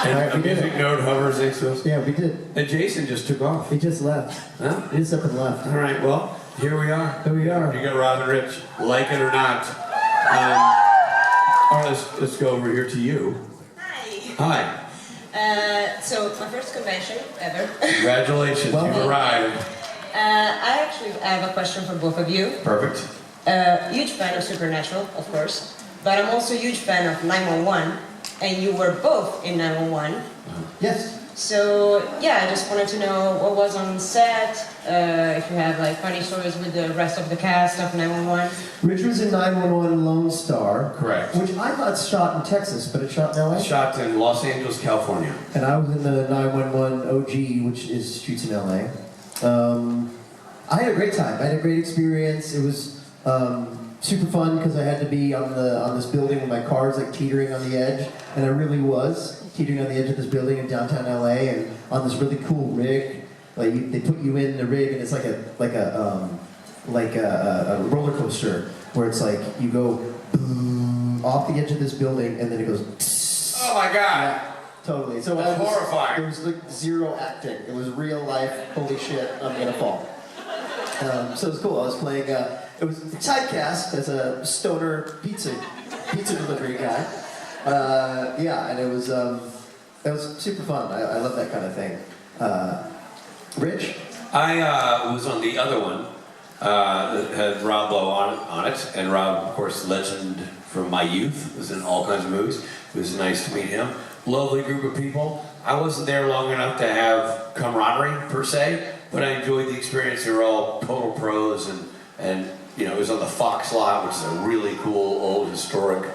And a music note hovers next to us. Yeah, we did. And Jason just took off. He just left. Huh? He just up and left. All right, well, here we are. Here we are. You got Rob and Rich, like it or not. All right, let's go over here to you. Hi. Hi. So my first convention ever. Congratulations, Well, you've arrived. I actually have a question for both of you. Perfect. Huge fan of Supernatural, of course, but I'm also a huge fan of 911, and you were both in 911. Yes. So yeah, I just wanted to know what was on set, if you have like funny stories with the rest of the cast of 911. Rich was in 911 Lone Star. Correct. Which I thought shot in Texas, but it shot in LA. Shot in Los Angeles, California. And I was in the 911 OG, which shoots in LA. I had a great time. I had a great experience. It was super fun because I had to be on this building with my car's like teetering on the edge, and I really was teetering on the edge of this building in downtown LA, and on this really cool rig. Like they put you in the rig, and it's like a roller coaster where it's like you go boom, off the edge of this building, and then it goes. Oh my God! Yeah, totally. So that's horrifying. It was like zero acting. It was real life. Holy shit! I'm gonna fall. So it was cool. I was playing. It was typecast as a stoner pizza delivery guy. Yeah, and it was super fun. I love that kind of thing. Rich? I was on the other one that had Rob Lowe on it, and Rob, of course, legend from my youth, was in all kinds of movies. It was nice to meet him. Lovely group of people. I wasn't there long enough to have camaraderie per se, but I enjoyed the experience. They were all total pros, and you know, it was on the Fox lot, which is a really cool old historic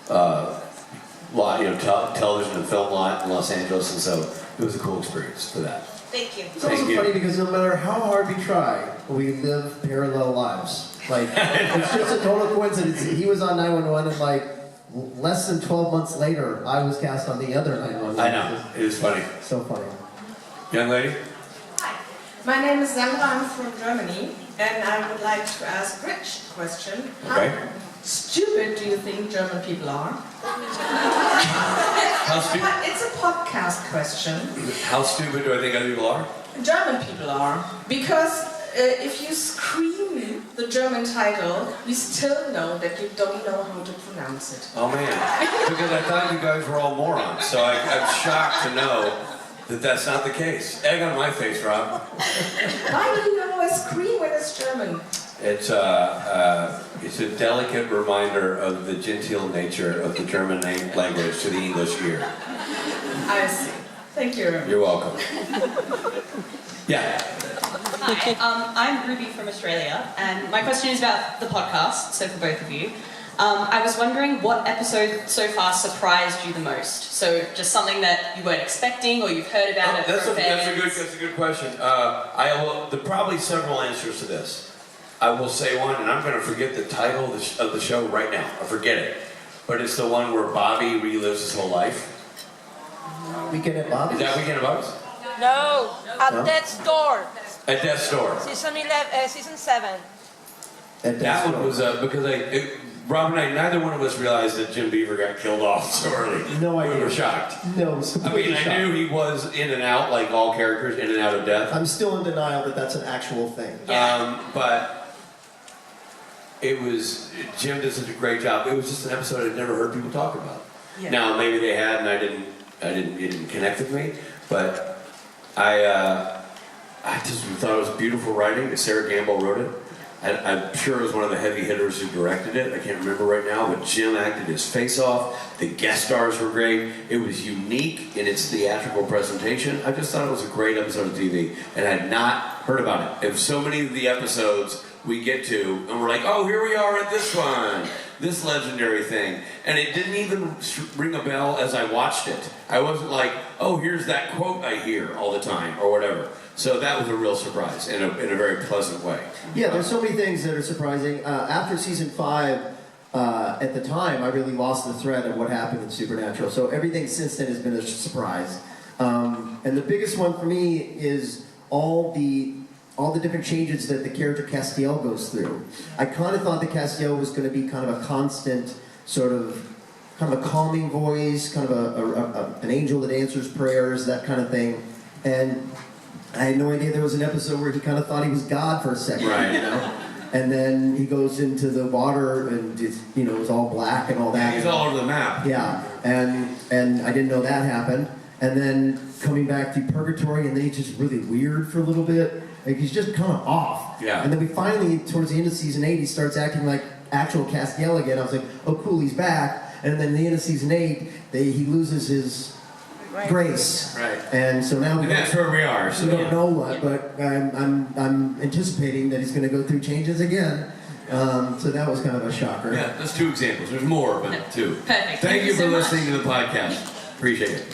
lot, you know, television and film lot in Los Angeles, and so it was a cool experience for that. Thank you. It's also funny because no matter how hard we try, we live parallel lives. Like, it's just a total coincidence. He was on 911 and like less than 12 months later, I was cast on the other 911. I know, it is funny. So funny. Young lady? Hi, my name is Sandra, I'm from Germany, and I would like to ask Rich a question. Okay. How stupid do you think German people are? How stupid? It's a podcast question. How stupid do I think other people are? German people are. Because if you scream the German title, we still know that you don't know how to pronounce it. Oh man, because I thought you guys were all morons, so I'm shocked to know that that's not the case. Egg on my face, Rob. Why do you always scream when it's German? It's a delicate reminder of the genteel nature of the German language to the English ear. I see. Thank you. You're welcome. Yeah. Hi, I'm Ruby from Australia, and my question is about the podcast, so for both of you. I was wondering what episode so far surprised you the most? So just something that you weren't expecting, or you've heard about it from fans? That's a good question. There are probably several answers to this. I will say one, and I'm going to forget the title of the show right now. I forget it. But it's the one where Bobby relives his whole life. Weekend at Bobby's? Is that Weekend at Bobby's? No, at Death's Door. At Death's Door. Season 7. That one was because Rob and I, neither one of us realized that Jim Beaver got killed off so early. No idea. We were shocked. No, I mean, I knew he was in and out, like all characters, in and out of death. I'm still in denial that that's an actual thing. But it was, Jim did such a great job. It was just an episode I'd never heard people talk about. Yeah. Now, maybe they had, and it didn't connect with me, but I just thought it was beautiful writing. Sarah Gamble wrote it. I'm sure it was one of the heavy hitters who directed it. I can't remember right now, but Jim acted his face off. The guest stars were great. It was unique in its theatrical presentation. I just thought it was a great episode of TV, and I had not heard about it. And so many of the episodes we get to, and we're like, oh, here we are at this one, this legendary thing. And it didn't even ring a bell as I watched it. I wasn't like, oh, here's that quote I hear all the time, or whatever. So that was a real surprise in a very pleasant way. Yeah, there's so many things that are surprising. After season 5, at the time, I really lost the thread of what happened in Supernatural. So everything since then has been a surprise. And the biggest one for me is all the different changes that the character Castiel goes through. I kind of thought that Castiel was going to be kind of a constant sort of kind of a calming voice, kind of an angel that answers prayers, that kind of thing. And I had no idea there was an episode where he kind of thought he was God for a second, Right. you know? And then he goes into the water and it's, you know, it's all black and all that. He's all over the map. Yeah, and I didn't know that happened. And then coming back to purgatory, and then he's just really weird for a little bit. Like he's just kind of off. Yeah. And then we finally, towards the end of season 8, he starts acting like actual Castiel again. I was like, oh cool, he's back. And then at the end of season 8, he loses his grace. Right. And so now And that's where we are. So we don't know what, but I'm anticipating that he's going to go through changes again. So that was kind of a shocker. yeah, that's 2 examples. There's more, but 2. Perfect. Thank you for so much. listening to the podcast. Appreciate it.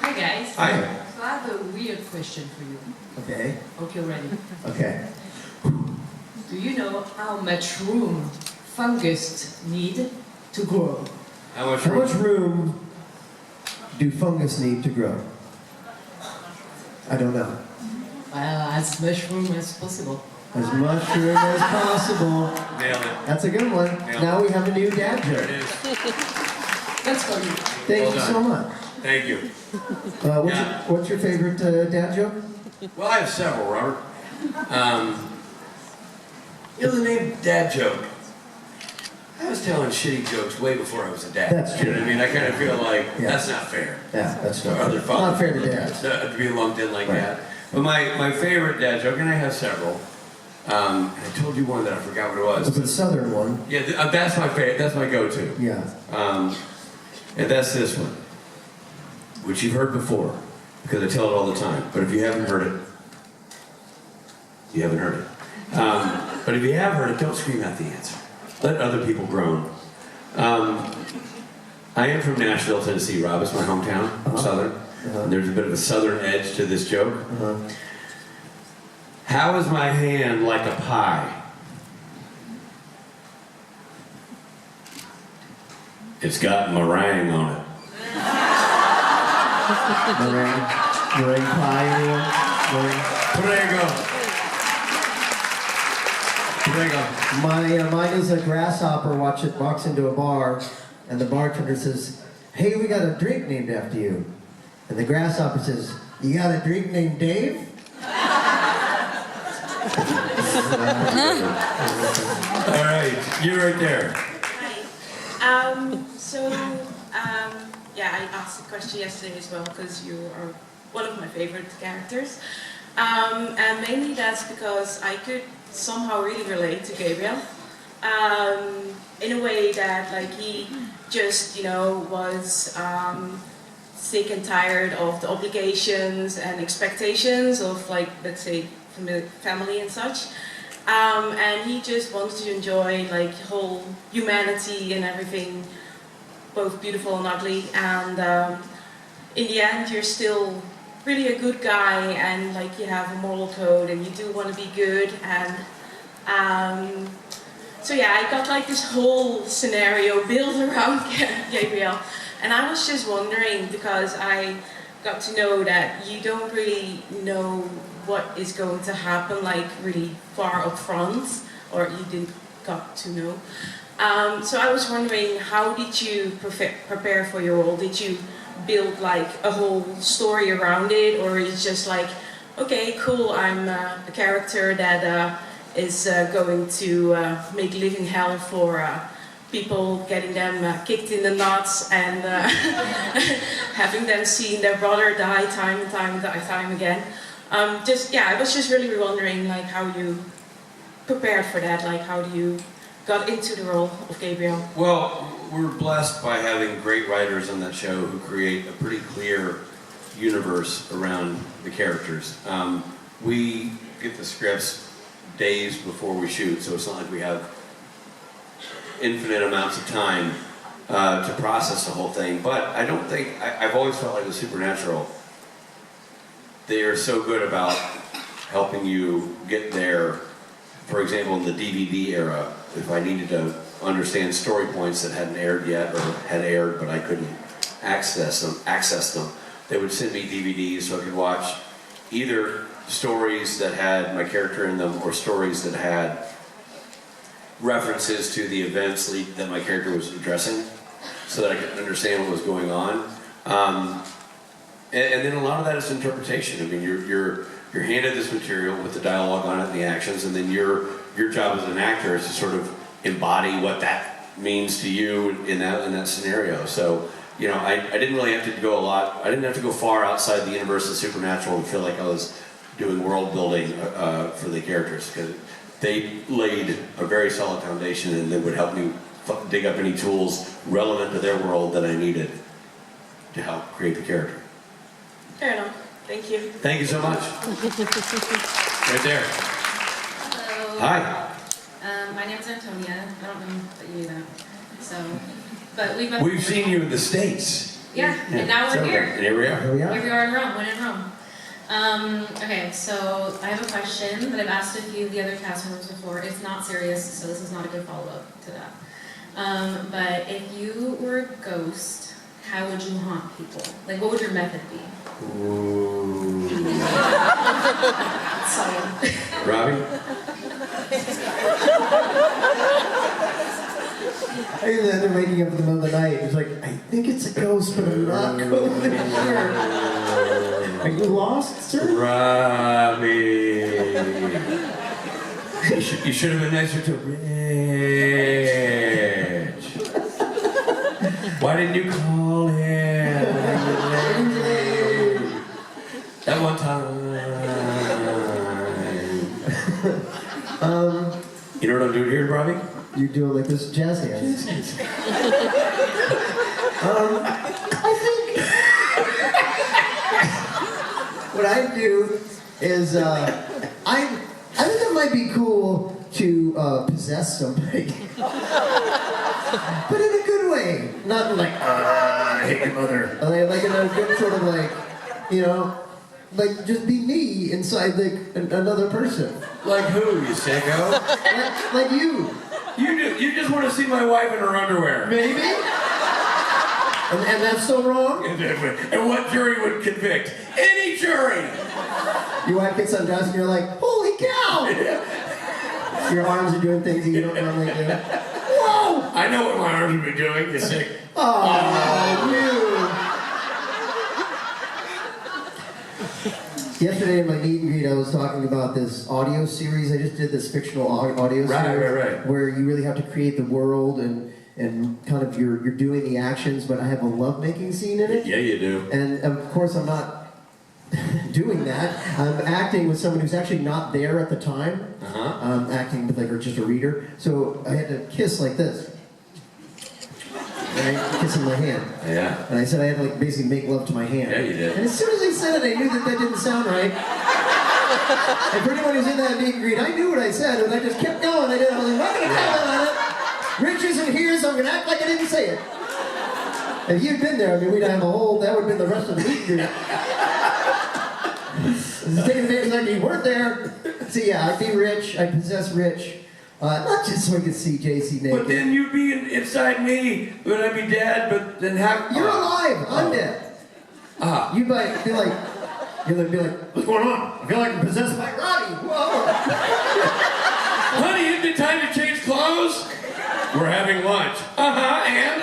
Hi guys. Hi. So I have a weird question for you. Okay. Hope you're ready. Okay. Do you know how much room fungus need to grow? How much How room? much room do fungus need to grow? I don't know. Well, as much room as possible. As much room as possible. Nailed it. That's a good one. Yeah. Now we have a new dad There it joke. is. That's for you. Thank Well you done. so much. Thank you. What's your favorite dad joke? Well, I have several, Robert. You know the name Dad Joke? I was telling shitty jokes way before I was a dad. That's You know what I mean? I kind of feel like Yeah. that's not fair. Yeah, that's For not, other fathers. not fair to dads. To be lumped in like Right. that. But my favorite dad joke, and I have several. And I told you one that I forgot what it It's was. the southern one. Yeah, that's my favorite. That's my go-to. Yeah. And that's this one, which you've heard before, because I tell it all the time. But if you haven't heard it, you haven't heard it. But if you have heard it, don't scream out the answer. Let other people groan. I am from Nashville, Tennessee, Rob. It's my hometown. I'm Southern. And there's a bit of a Southern edge to this joke. How is my hand like a pie? It's got meringue on it. Meringue pie, anyone? Meringue. Prego. Mine is a grasshopper walks into a bar, and the bartender says, "Hey, we got a drink named after you." And the grasshopper says, "You got a drink named Dave?" All right, you're right there. Yeah, I asked the question yesterday as well because you are one of my favorite characters. And mainly that's because I could somehow really relate to Gabriel. In a way that like he just, you know, was sick and tired of the obligations and expectations of like, let's say, family and such. And he just wanted to enjoy like whole humanity and everything, both beautiful and ugly. And in the end, you're still really a good guy, and like you have a moral code, and you do want to be good. And so yeah, I got like this whole scenario built around Gabriel, and I was just wondering, because I got to know that you don't really know what is going to happen like really far up front, or you didn't got to know. So I was wondering, how did you prepare for your role? Did you build like a whole story around it, or is it just like, okay, cool, I'm a character that is going to make living hell for people, getting them kicked in the nuts and having them seeing their brother die time and time again. I was just really wondering like how you prepared for that, like how do you got into the role of Gabriel? Well, we're blessed by having great writers on that show who create a pretty clear universe around the characters. We get the scripts days before we shoot, so it's not like we have infinite amounts of time to process the whole thing. But I don't think, I've always felt like with Supernatural, they are so good about helping you get there. For example, in the DVD era, if I needed to understand story points that hadn't aired yet, or had aired but I couldn't access them, they would send me DVDs so I could watch either stories that had my character in them or stories that had references to the events that my character was addressing, so that I could understand what was going on. And then a lot of that is interpretation. I mean, you're handed this material with the dialogue on it and the actions, and then your job as an actor is to sort of embody what that means to you in that scenario. So, you know, I didn't really have to go I didn't have to go far outside the universe of Supernatural and feel like I was doing world building for the characters, because they laid a very solid foundation and then would help me dig up any tools relevant to their world that I needed to help create the character. Fair enough. Thank you. Thank you so much. Right there. Hello. Hi. My name's Antonia. I don't know that you knew that. So, but We've seen you in the States. Yeah, and now we're here. And here we are. Here we are. Here we are in Rome. When in Rome. Okay, so I have a question that I've asked a few of the other cast members before. It's not serious, so this is not a good follow-up to that. But if you were a ghost, how would you haunt people? Like, what would your method be? Ooh. So, Robbie? I ended up waking up in the middle of the night. It was like, I think it's a ghost, but I'm not totally sure. Are you lost, sir? Robbie. You should have been nicer to Rich. Why didn't you call him? That one time. You know what I'm doing here, Robbie? You're doing like this jazz hands. I think what I do is I think it might be cool to possess somebody, but in a good way, not like I hate your mother. Like in a good sort of like, you know, like just be me inside like another person. Like who, you sicko? Like you. You just want to see my wife in her underwear. Maybe? And that's so wrong? And what jury would convict? Any jury! Your wife gets undressed and you're like, holy cow! Your arms are doing things that you don't normally do. Whoa! I know what my arms would be doing, you sick. Oh, you! Yesterday in my meet and greet, I was talking about this audio series. I just did this fictional audio series. Right. Where you really have to create the world and kind of you're doing the actions, but I have a lovemaking scene in it. Yeah, you do. And of course I'm not doing that. I'm acting with someone who's actually not there at the time. I'm acting with like, or just a reader. So I had to kiss like this. Right? Kissing my hand. Yeah. And I said I had to like basically make love to my hand. Yeah, you did. And as soon as I said it, I knew that didn't sound right. And for anyone who's in that meet and greet, I knew what I said, and I just kept going. I was like, I'm not going to comment on it. Rich isn't here, so I'm going to act like I didn't say it. If you'd been there, I mean, we'd have a whole, that would have been the rest of the meet and greet. Taking advantage like you weren't there. So yeah, I'd be Rich, I'd possess Rich. Not just so I could see JC naked. But then you'd be inside me, but I'd be dead, but then have... You're alive, I'm dead. You'd like, be like, you'd be like, what's going on? I feel like I'm possessed by Robbie. Whoa. Honey, isn't it time to change clothes? We're having lunch. And?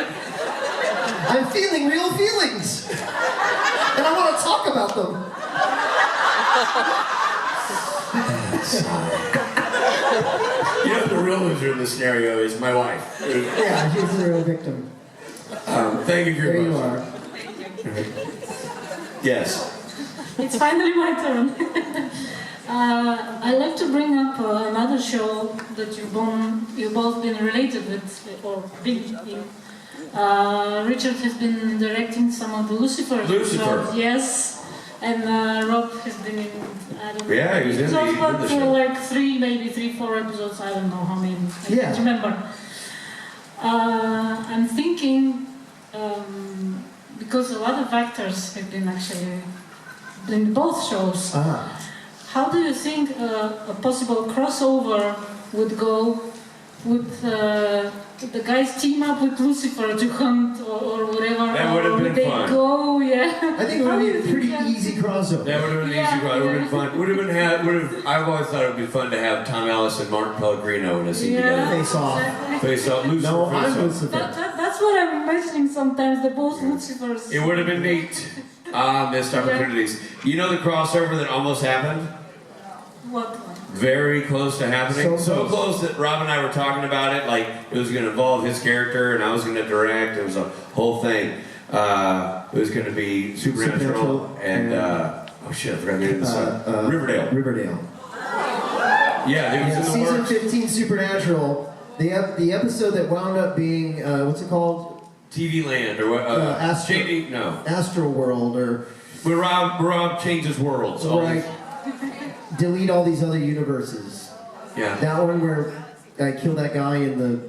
I'm feeling real feelings. And I want to talk about them. You know, the real loser in this scenario is my wife. Yeah, she's the real victim. Thank you for There your you question. are. Yes. It's finally my turn. I'd like to bring up another show that you've both been related with, or been in. Richard has been directing some of the Lucifer shows, yes. And Rob has been in, I don't know. Yeah, he was in the for show. like 3, 4 episodes, I don't know how many. I can't remember. I'm thinking, because a lot of actors have been actually in both shows, how do you think a possible crossover would go with the guys team up with Lucifer to hunt or whatever. That would have been they fun. go, yeah. I think it would be a pretty easy crossover. That would have been easy. Yeah, It would have been yeah. fun. Would have been. I've always thought it would be fun to have Tom Ellis and Mark Pellegrino in a scene Yeah. together. Face off. Exactly. Face off. Lucifer. No, face I'm off. Lucifer. That's what I'm imagining sometimes, they're both Lucifers. It would have been neat. Missed opportunities. You know the crossover that almost happened? What? Very close to happening. So Close that Rob and I were talking about it. Like it was going to involve his character, and I was going to direct. It was a whole thing. It was going to be Supernatural and oh shit, I forgot the name of the song. Riverdale. Riverdale. Yeah, it was in the Season works. 15 Supernatural. The episode that wound up being what's it called? TV Land or what? Changing, no. Astral World or Where Rob changes worlds. right. Delete all these other universes. Yeah. That one where I killed that guy in the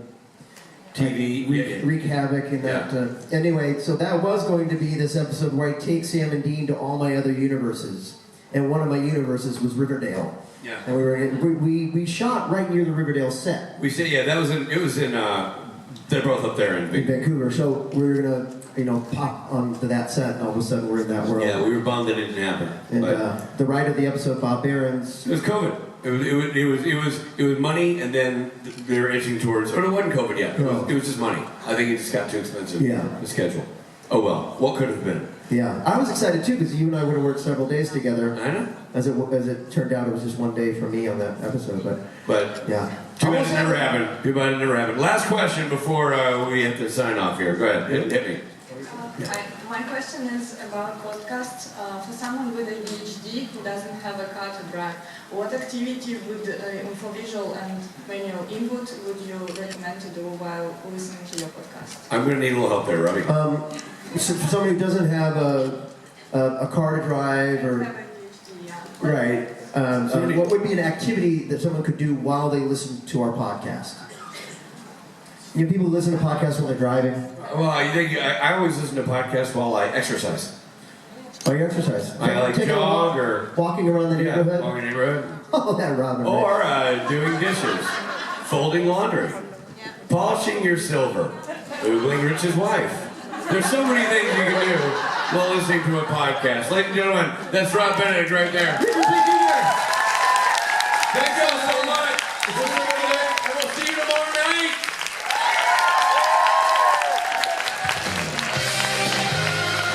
TV. wreak havoc in that. Anyway, so that was going to be this episode where I take Sam and Dean to all my other universes, and one of my universes was Riverdale. Yeah. And we shot right near the Riverdale set We said, yeah, that was in. It was in. They're both up there in in Vancouver. So we were gonna, pop onto that set, and all of a sudden we're in that world. Yeah, we were bummed that it didn't happen. And But the writer of the episode, Bob Behrens. it was COVID. It was money, and then they were inching towards. Oh, no, it wasn't COVID yet. It was just money. I think it just got too expensive. Yeah. The schedule. Oh well, what could have been? Yeah, I was excited too because you and I would have worked several days together. I know. As it turned out, it was just one day for me on that episode. But yeah, too bad it never happened. Too bad it never happened. Last question before we have to sign off here. Go ahead, hit me. My question is about podcasts. For someone with a PhD who doesn't have a car to drive, what activity would, for visual and manual input, would you recommend to do while listening to your podcast? I'm going to need a little help there, Robbie. So for somebody who doesn't have a car to drive or right, what would be an activity that someone could do while they listen to our podcast? You know, people listen to podcasts while they're driving. Well, I always listen to podcasts while I exercise. Oh, you exercise? I like Take a jog walk, or walking around the neighborhood. Yeah, walking the neighborhood. Oh, that Robin. Or doing dishes, folding laundry, polishing your silver, Googling Rich's wife. There's so many things you can do while listening to a podcast. Ladies and gentlemen, that's Rob Benedict right there. Thank you all so much.